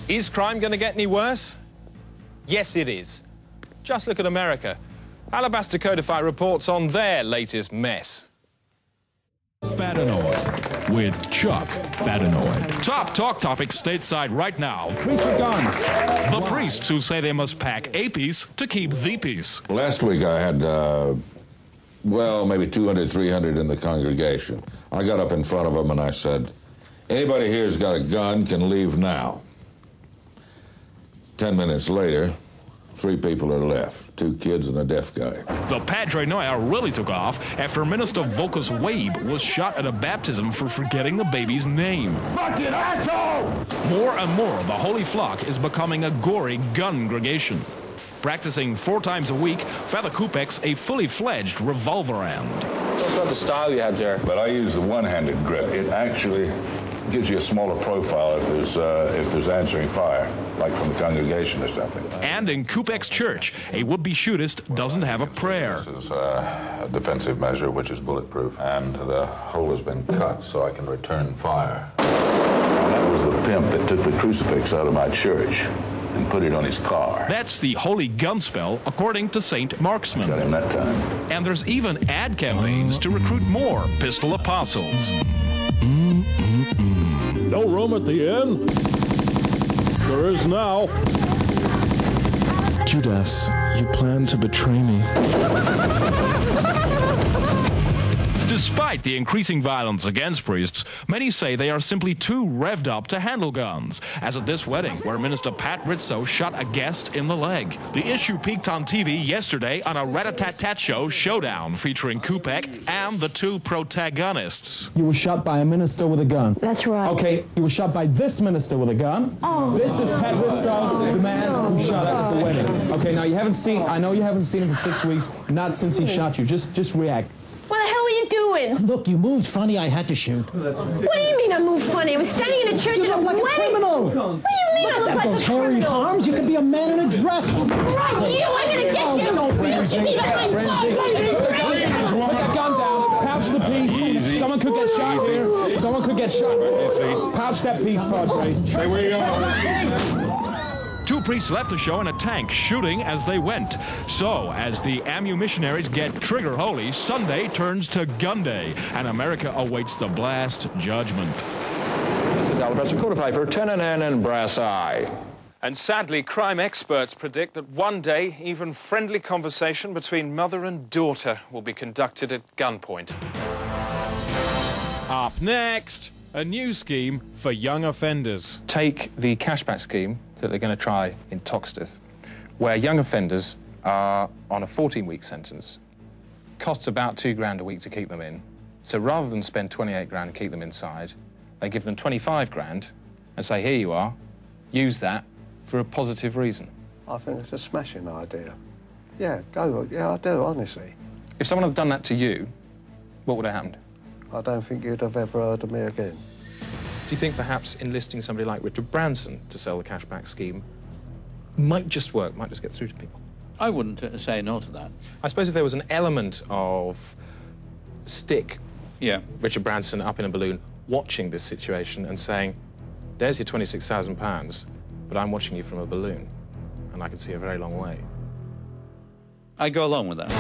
Is crime going to get any worse? Yes, it is. Just look at America. Alabaster Codified reports on their latest mess. Fatanoid with Chuck Fatanoid. Top talk topics stateside right now. Priests with guns. The priests who say they must pack a peace to keep the peace. Last week I had, well, maybe 200, 300 in the congregation. I got up in front of them and I said, anybody here who's got a gun can leave now. 10 minutes later, 3 people are left, 2 kids and a deaf guy. The Padre Noir really took off after Minister Volkus Wabe was shot at a baptism for forgetting the baby's name. Fucking asshole! More and more, the Holy Flock is becoming a gory gun-gregation. Practicing 4 times a week, Father Kupex a fully fledged revolverand. Tell us about the style you had there. But I use the one-handed grip. It actually gives you a smaller profile if there's answering fire, like from the congregation or something. And in Kupex Church, a would-be shootist doesn't have a prayer. This is a defensive measure which is bulletproof, and the hole has been cut so I can return fire. That was the pimp that took the crucifix out of my church and put it on his car. That's the holy gun spell, according to Saint Marksman. Got him that time. And there's even ad campaigns to recruit more pistol apostles. No room at the inn? There is now. Judas, you plan to betray me. Despite the increasing violence against priests, many say they are simply too revved up to handle guns, as at this wedding where Minister Pat Rizzo shot a guest in the leg. The issue peaked on TV yesterday on a rat-a-tat-tat show, Showdown, featuring Kupek and the 2 protagonists. You were shot by a minister with a gun. That's right. Okay, you were shot by this minister with a gun. Oh. This is Pat Rizzo, the man who shot at the wedding. Okay, now you haven't seen, I know you haven't seen him for 6 weeks, not since he shot you. Just react. What the hell were you doing? Look, you moved funny, I had to shoot. What do you mean I moved funny? I was standing in a church You at a look like wedding. a criminal. What do you mean I look like those a hairy criminal? arms, you could be a man in a dress. Right, you, I'm gonna get you. Don't You be behind bars. Put that gun down. Pouch the piece. Someone could get shot here. Someone could get shot. Pouch that piece, Padre. Stay where you are. 2 priests left the show in a tank, shooting as they went. So, as the AMU missionaries get trigger holy, Sunday turns to gun day, and America awaits the blast judgment. This is Alabaster Codified for Tenanan and Brass Eye. And sadly, crime experts predict that one day, even friendly conversation between mother and daughter will be conducted at gunpoint. Up next, a new scheme for young offenders. Take the cashback scheme that they're going to try in Toxteth, where young offenders are on a 14-week sentence. Costs about £2 grand a week to keep them in. So rather than spend 28 grand and keep them inside, they give them 25 grand and say, here you are, use that for a positive reason. I think it's a smashing idea. Yeah, go. Yeah, I do, honestly. If someone had done that to you, what would have happened? I don't think you'd have ever heard of me again. Do you think perhaps enlisting somebody like Richard Branson to sell the cashback scheme might just work, might just get through to people? I wouldn't say no to that. I suppose if there was an element of stick Richard Branson up in a balloon watching this situation and saying, there's your £26,000, but I'm watching you from a balloon, and I can see a very long way. I go along with that.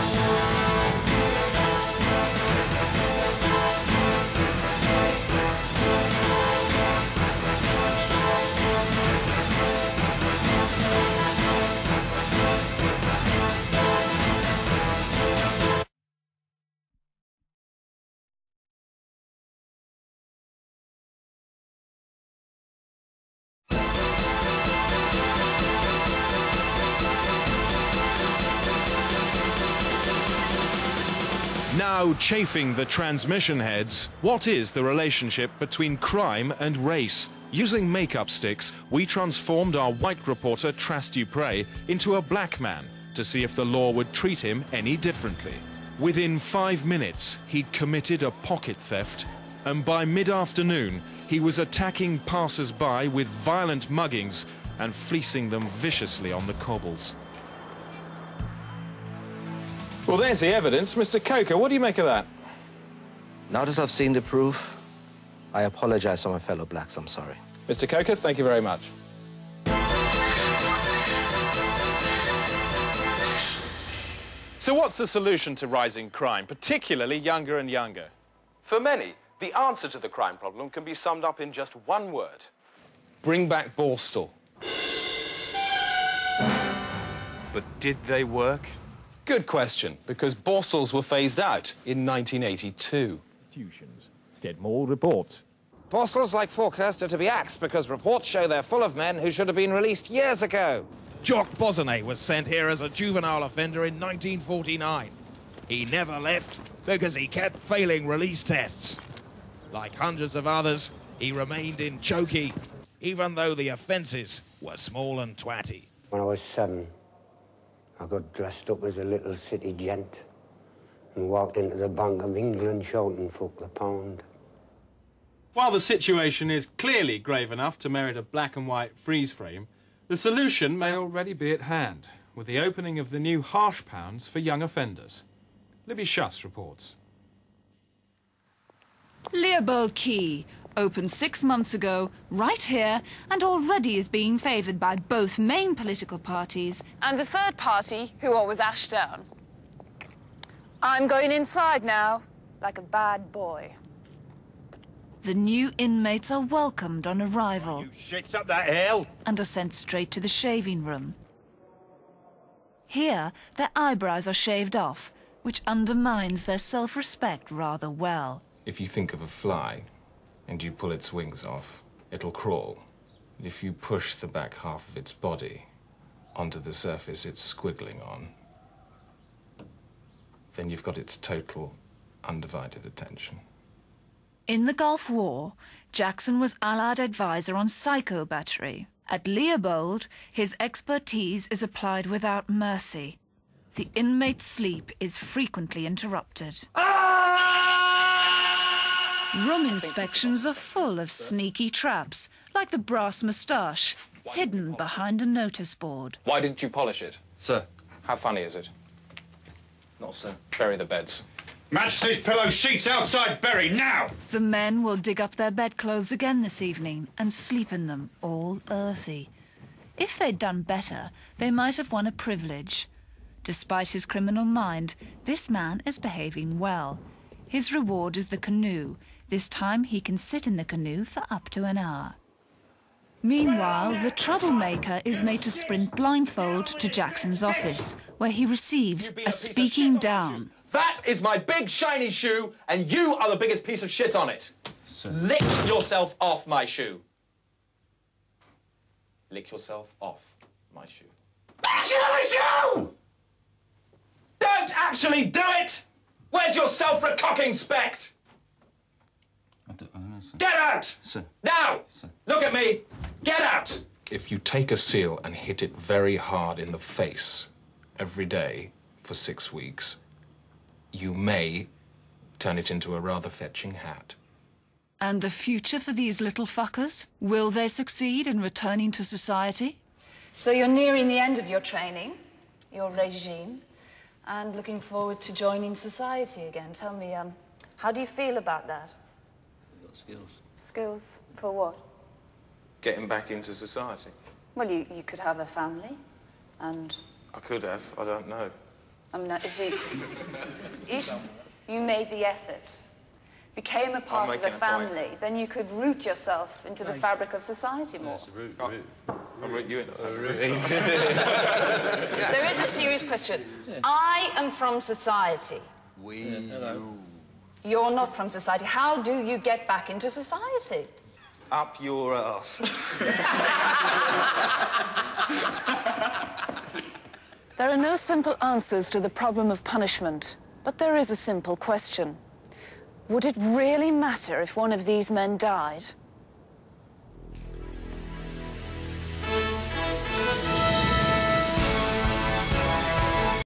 Now chafing the transmission heads, what is the relationship between crime and race? Using makeup sticks, we transformed our white reporter Tras Dupre into a black man to see if the law would treat him any differently. Within 5 minutes, he'd committed a pocket theft, and by mid-afternoon, he was attacking passers-by with violent muggings and fleecing them viciously on the cobbles. Well, there's the evidence. Mr. Coker, what do you make of that? Now that I've seen the proof, I apologize to my fellow blacks. I'm sorry. Mr. Coker, thank you very much. So what's the solution to rising crime, particularly younger and younger? For many, the answer to the crime problem can be summed up in just one word. Bring back Borstal. But did they work? Good question, because Borstals were phased out in 1982. Dead more reports. Borstals like Falkhurst are to be axed because reports show they're full of men who should have been released years ago. Jock Bosonnet was sent here as a juvenile offender in 1949. He never left because he kept failing release tests. Like hundreds of others, he remained in Chokey, even though the offences were small and twatty. When I was 7, I got dressed up as a little city gent and walked into the Bank of England shouting, "Fuck the pound." While the situation is clearly grave enough to merit a black and white freeze frame, the solution may already be at hand, with the opening of the new harsh pounds for young offenders. Libby Schuss reports. Leopold Quay opened 6 months ago, right here, and already is being favoured by both main political parties and the third party, who are with Ashdown. I'm going inside now, like a bad boy. The new inmates are welcomed on arrival. You shakes up that hell! And are sent straight to the shaving room. Here, their eyebrows are shaved off, which undermines their self-respect rather well. If you think of a fly and you pull its wings off, it'll crawl. And if you push the back half of its body onto the surface it's squiggling on, then you've got its total, undivided attention. In the Gulf War, Jackson was Allied advisor on psycho battery. At Leopold, his expertise is applied without mercy. The inmate's sleep is frequently interrupted. Room inspections are full of sneaky traps, like the brass moustache, hidden behind a notice board. Why didn't you polish it? Sir. How funny is it? Not sir. Bury the beds. Match these pillow sheets outside Bury, now! The men will dig up their bedclothes again this evening and sleep in them, all earthy. If they'd done better, they might have won a privilege. Despite his criminal mind, this man is behaving well. His reward is the canoe. This time he can sit in the canoe for up to an hour. Meanwhile, the troublemaker is made to sprint blindfold to Jackson's office, where he receives a speaking down. That is my big shiny shoe, and you are the biggest piece of shit on it. Sir. Lick yourself off my shoe. Lick yourself off my shoe. Shoe! Don't actually do it! Where's your self-recocking spect? Get out! Sir. Now! Sir. Look at me! Get out! If you take a seal and hit it very hard in the face every day for 6 weeks, you may turn it into a rather fetching hat. And the future for these little fuckers? Will they succeed in returning to society? So you're nearing the end of your training, your regime, and looking forward to joining society again. Tell me, how do you feel about that? I've got skills. Skills? For what? Getting back into society. Well, you could have a family, and... I could have, I don't know. I mean, if you made the effort, became a part of a family, then you could root yourself into the fabric of society more. I'll root you in. There is a serious question. I am from society. You're not from society. How do you get back into society? Up your ass. There are no simple answers to the problem of punishment, but there is a simple question. Would it really matter if one of these men died?